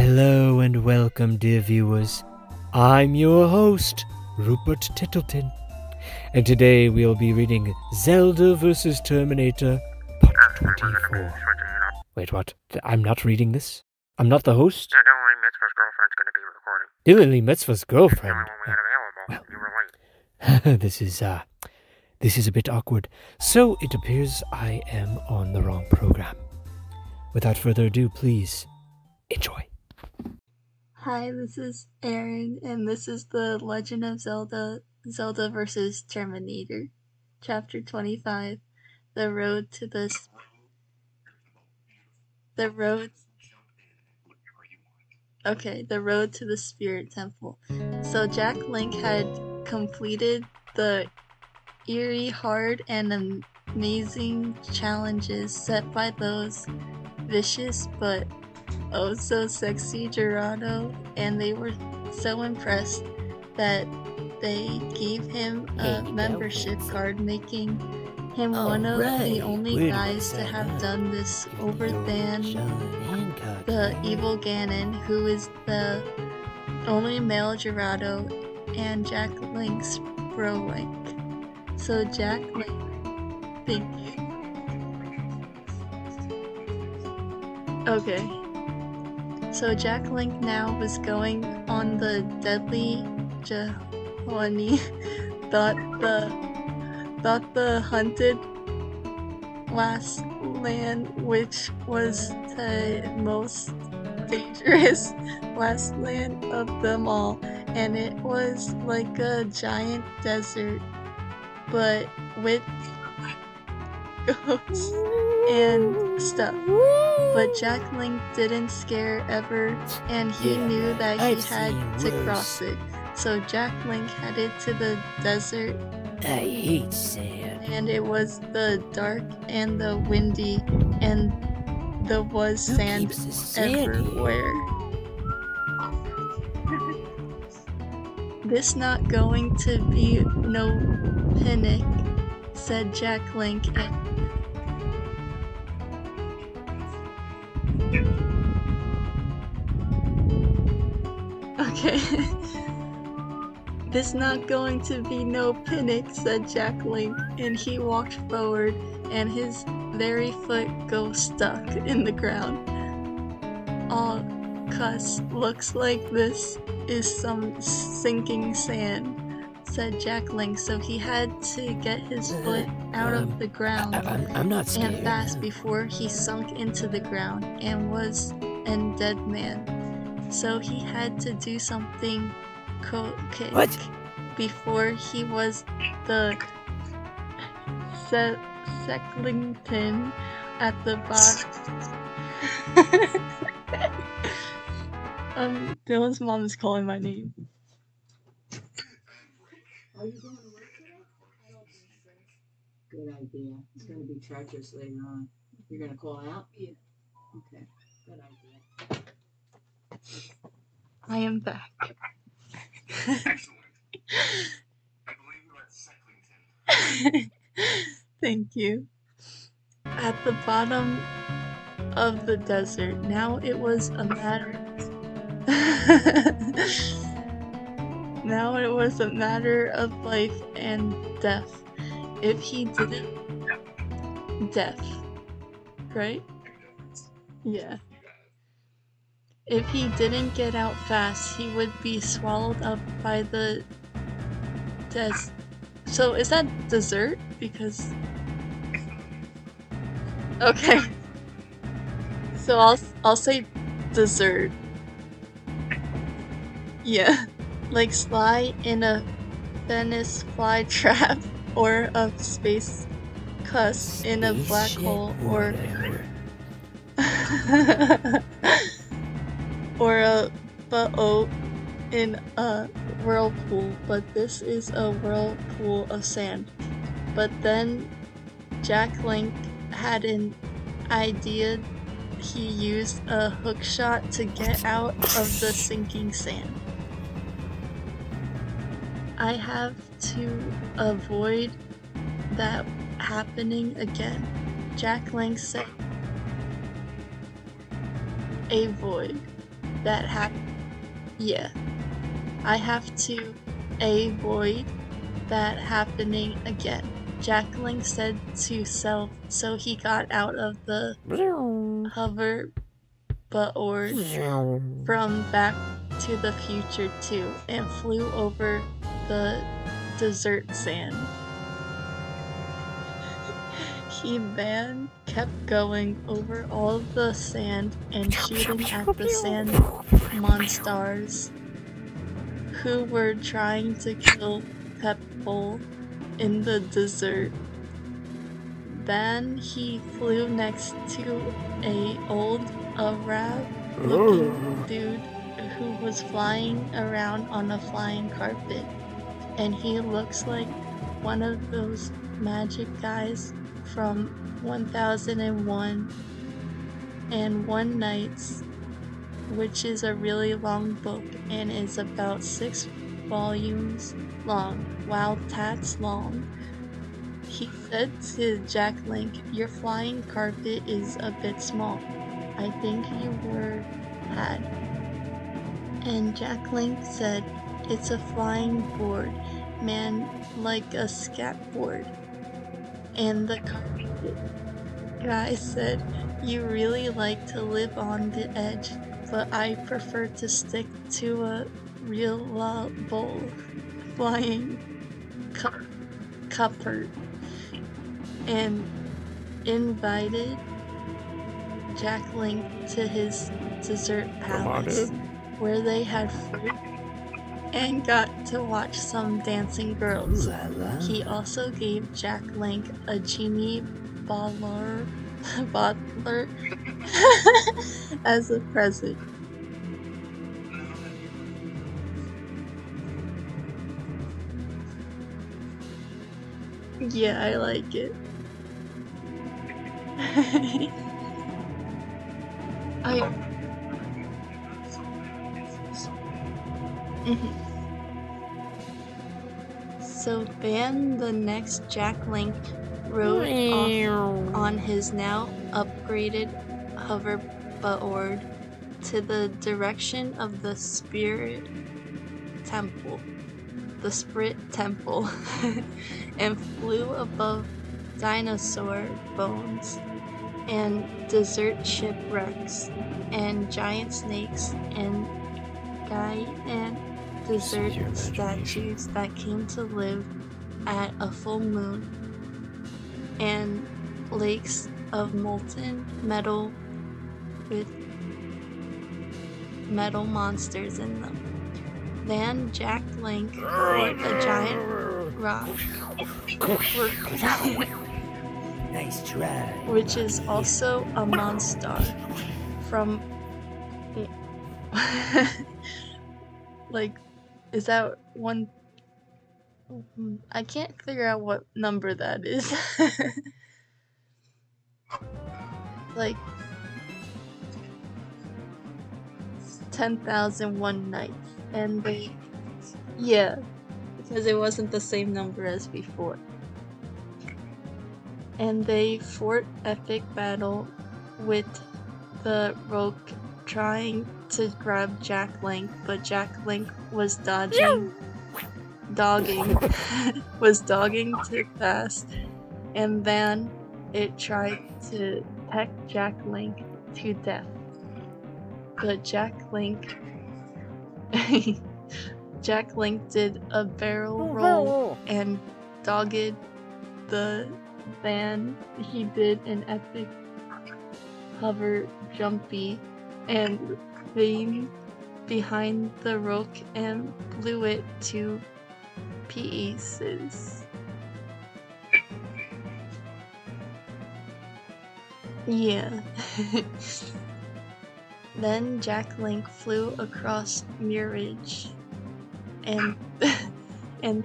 Hello and welcome, dear viewers. I'm your host, Rupert Tittleton, and today we'll be reading Zelda vs. Terminator, Part 24. Wait, what? I'm not reading this? I'm not the host? Yeah, Dylan Mitzvah's girlfriend's gonna be recording. Dylan Mitzvah's girlfriend? The only one we had available. Well. You were late. This is a bit awkward. So it appears I am on the wrong program. Without further ado, please enjoy. Hi, this is Aryn, and this is The Legend of Zelda vs. Terminator, Chapter 25, The Road to the Spirit Temple. So Jack Link had completed the eerie, hard, and amazing challenges set by those vicious but oh so sexy Gerardo, and they were so impressed that they gave him a membership card, making him one of the only guys to have done this over than the evil Ganon, who is the only male Gerardo and Jack Link's bro Link. So Jack Link, thank you. Okay. So Jack Link now was going on the deadly Jahwani, thought the hunted last land, which was the most dangerous last land of them all, and it was like a giant desert, but with ghosts and stuff. But Jack Link didn't scare ever, and he knew that he had to cross it. So Jack Link headed to the desert. I hate sand. And it was the dark and the windy, and there was sand everywhere. This not going to be no picnic, said Jack Link. Okay. This not going to be no picnic, said Jack Link, and he walked forward, and his very foot got stuck in the ground. Aw, cuss, looks like this is some sinking sand, said Jack Link, so he had to get his foot out of the ground I'm not scared. and fast before he sunk into the ground and was a dead man. So he had to do something quick before he was the Secklington at the bottom. Dylan's mom is calling my name. Are you going to work today? I don't think so. Good idea. It's going to be treacherous later on. You're going to call out? Yeah. Okay. Good idea. I am back. I believe we're at Secklington. Thank you. At the bottom of the desert, now it was a matter. Now it was a matter of life and death. If he didn't. Death. Right? Yeah. If he didn't get out fast, he would be swallowed up by the So is that dessert? Because okay. So I'll say dessert. Yeah. Like Sly in a Venice fly trap, or a space cuss in a black hole, or or a boat in a whirlpool, but this is a whirlpool of sand. But then Jack Link had an idea. He used a hook shot to get out of the sinking sand. I have to avoid that happening again, Jack Link said. Avoid. that yeah. I have to avoid that happening again. Jack Link said to self, so he got out of the hoverboard from Back to the Future 2 and flew over the desert sand. He then kept going over all the sand and shooting at the sand monsters who were trying to kill Pepple in the desert. Then he flew next to a old Arab-looking dude who was flying around on a flying carpet, and he looks like one of those magic guys from 1001 and One Nights, which is a really long book and is about 6 volumes long. Wow, that's long. He said to Jack Link, "Your flying carpet is a bit small. I think you were had." And Jack Link said, "It's a flying board, man, like a skateboard." And the carpet guy said, "You really like to live on the edge, but I prefer to stick to a real bowl flying cupboard," and invited Jack Link to his dessert palace, where they had fruit and got to watch some dancing girls. He also gave Jack Link a genie bottler as a present. Yeah, I like it. So then the next Jack Link rode off on his now upgraded hoverboard to the direction of the Spirit Temple, and flew above dinosaur bones and desert shipwrecks and giant snakes and giant desert statues that came to live at a full moon, and lakes of molten metal with metal monsters in them. Then Jack Link fought a giant rock, Nice try. which is also a monster from like, is that one? I can't figure out what number that is. Like 10,001 nights, and they, yeah, because it wasn't the same number as before. And they fought epic battle with the rogue trying to grab Jack Link, but Jack Link was dogging too fast, and then it tried to peck Jack Link to death. But Jack Link did a barrel roll and dogged the van. He did an epic hover jumpy and came behind the rook and blew it to pieces. Yeah. Then Jack Link flew across Mirage and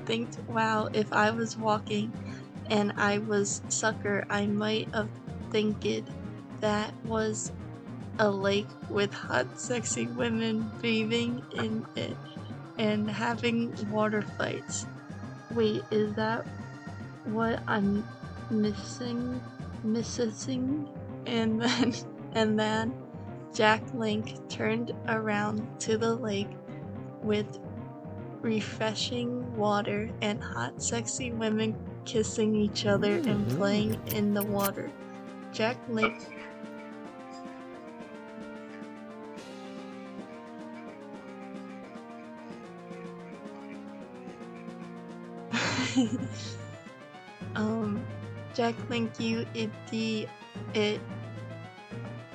thinked, wow, if I was walking and I was sucker, I might have thinked that was a lake with hot sexy women bathing in it and having water fights. Wait, is that what I'm missing? And then Jack Link turned around to the lake with refreshing water and hot, sexy women kissing each other and playing in the water. Jack Link Jack Link, you idiot,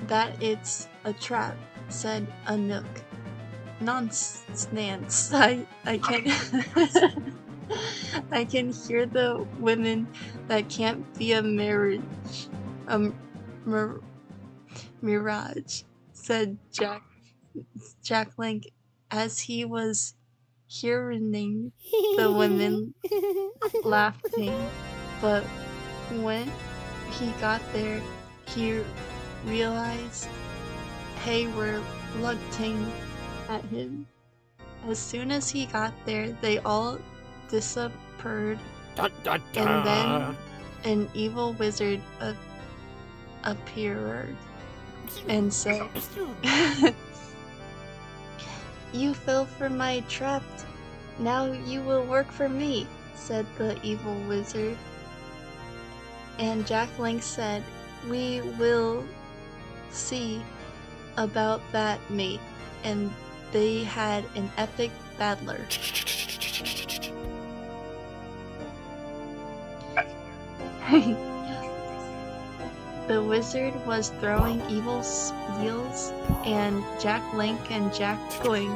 that it's a trap, said Anook. Nonsense. I can I can hear the women that can't be a marriage. Mirage, said Jack Link as he was hearing the women laughing. But when he got there, he realized they were looking at him. As soon as he got there, they all disappeared, and then an evil wizard appeared and said, "You fell for my trap. Now you will work for me," said the evil wizard. And Jack Link said, "We will see about that, mate." And they had an epic battler. The wizard was throwing evil spells, and Jack Link and Jack Link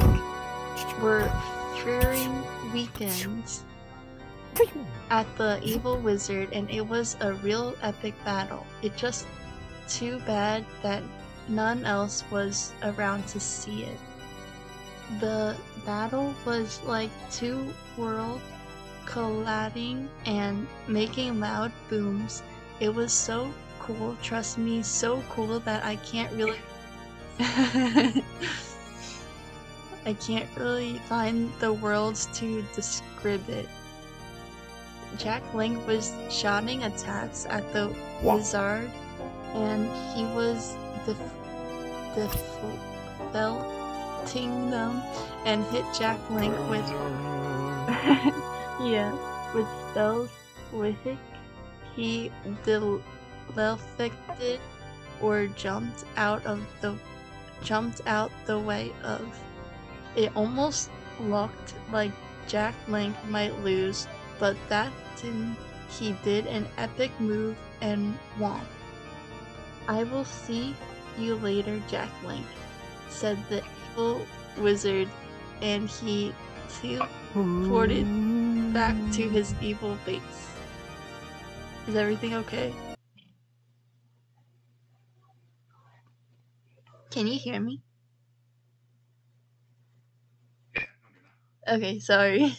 were throwing weekends at the evil wizard, and it was a real epic battle. It just too bad that none else was around to see it. The battle was like two worlds colliding and making loud booms. It was so cool, trust me, so cool that I can't really I can't really find the words to describe it. Jack Link was shouting attacks at the wizard, and he was deflecting them and hit Jack Link with with spells with it. He deflected or jumped out the way of. It almost looked like Jack Link might lose, but that didn't. He did an epic move and won. "I will see you later, Jack Link," said the evil wizard, and he teleported back to his evil base. Is everything okay? Can you hear me? Okay, sorry.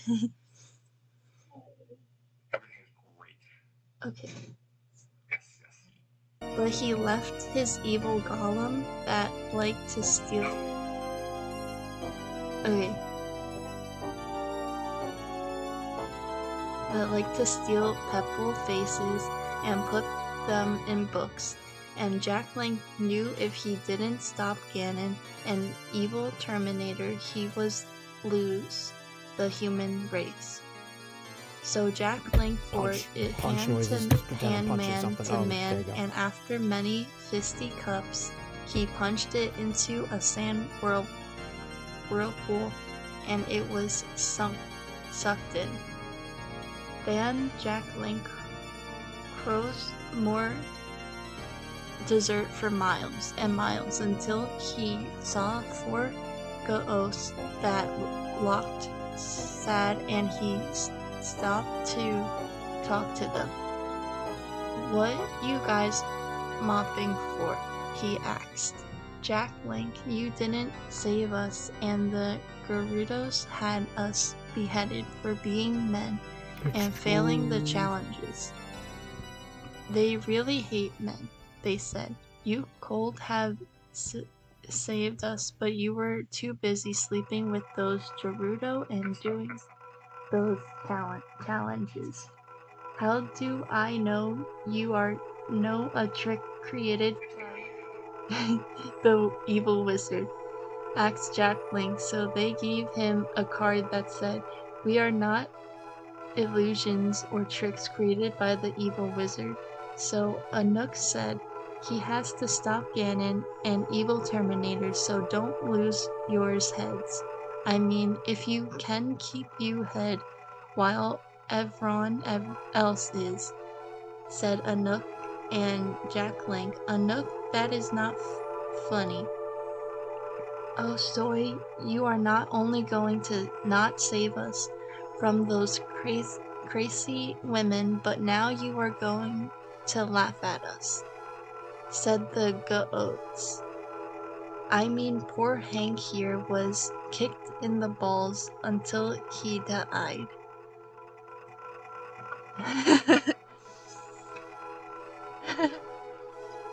Everything is great. Okay. Yes. But he left his evil golem that liked to steal. Okay. That liked to steal pebble faces and put them in books. And Jack Link knew if he didn't stop Ganon, an evil Terminator, he was lose the human race. So Jack Link fought it hand man to man, and after many fisticuffs, he punched it into a sand whirlpool, and it was sucked in. Then Jack Link crossed more desert for miles and miles until he saw 4 ghosts that looked sad, and he stopped to talk to them. "What you guys mopping for?" he asked. "Jack Link, you didn't save us, and the Gerudos had us beheaded for being men and failing the challenges. They really hate men," they said. "You could have saved us, but you were too busy sleeping with those Gerudo and doing those challenges. How do I know you are a trick created by the evil wizard asked Jack Link, so they gave him a card that said, "We are not illusions or tricks created by the evil wizard." So Anouk said, "He has to stop Ganon and evil Terminator, so don't lose yours heads. I mean, if you can keep you head while everyone else is," said Anouk and Jack Link. "Anouk, that is not funny. Oh, Soy, you are not only going to not save us from those crazy women, but now you are going to laugh at us," said the goats. "I mean, poor Hank here was kicked in the balls until he died."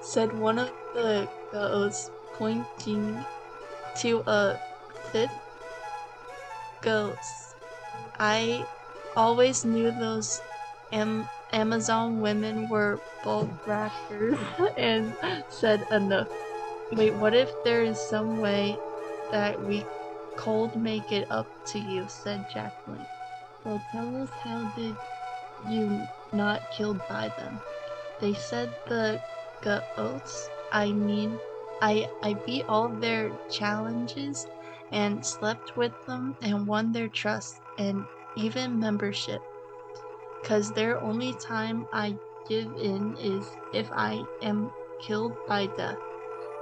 said one of the goats, pointing to a fifth ghost. "I always knew those Amazon women were bulk rackers," and said Anouk. "Wait, what if there is some way that we cold make it up to you?" said Jacqueline. "Well, tell us, how did you not killed by them?" They said the goats. I beat all their challenges and slept with them and won their trust and even membership. 'Cause their only time I give in is if I am killed by death,"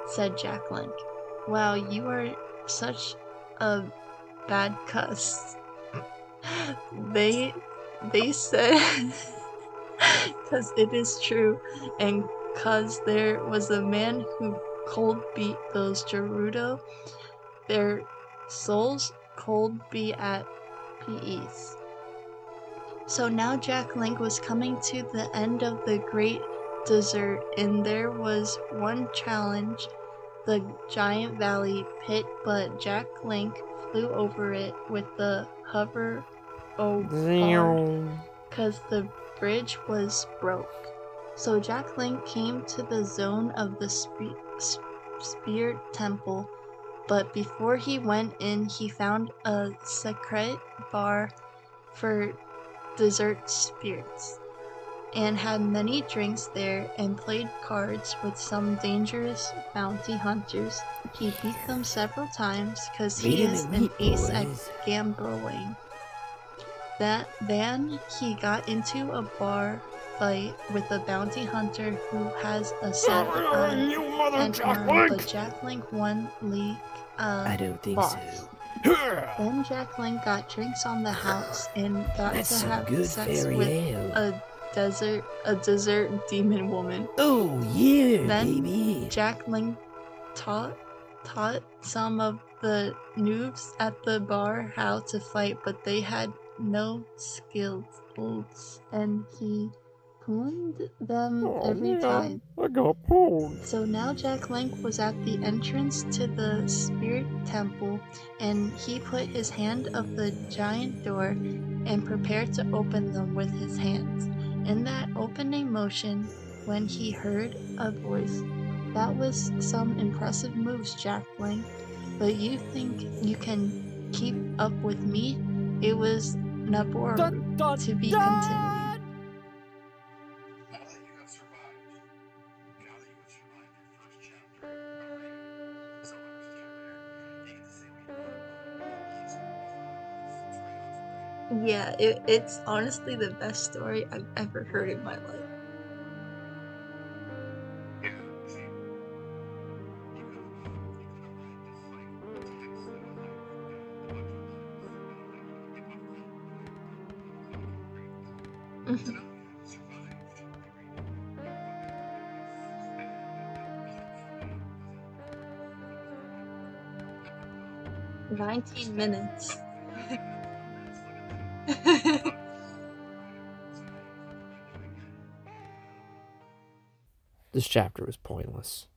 said Jack Link. "Wow, you are such a bad cuss." They said, "'Cause it is true, and 'cause there was a man who cold beat those Gerudo, their souls cold be at peace." So now Jack Link was coming to the end of the great desert, and there was one challenge, the giant valley pit, but Jack Link flew over it with the hover bar, 'cause the bridge was broke. So Jack Link came to the zone of the Spirit Temple, but before he went in, he found a secret bar for desert spirits, and had many drinks there, and played cards with some dangerous bounty hunters. He beat them several times, 'cause he is an ace at gambling. Then he got into a bar fight with a bounty hunter who has a set and arm, but Jack Link won I don't think lost. so. Then Jack Link got drinks on the house and got That's to some have good sex fairy with ale. a desert demon woman. Oh yeah, Then baby. Jack Link taught some of the noobs at the bar how to fight, but they had no skills, and he pwned them every time. I got pwned. So now Jack Link was at the entrance to the Spirit Temple, and he put his hand of the giant door and prepared to open them with his hands. In that opening motion, when he heard a voice, "That was some impressive moves, Jack Link, but you think you can keep up with me?" It was Naboru, to be continued. Now that you have survived, now that you have survived your first chapter, Zelda vs. Terminator, you get to say what you want. Yeah, it's honestly the best story I've ever heard in my life. Yeah, see, you could have read this like text and like a bunch of lines. So now you have survived. You read. 19 minutes. This chapter was pointless.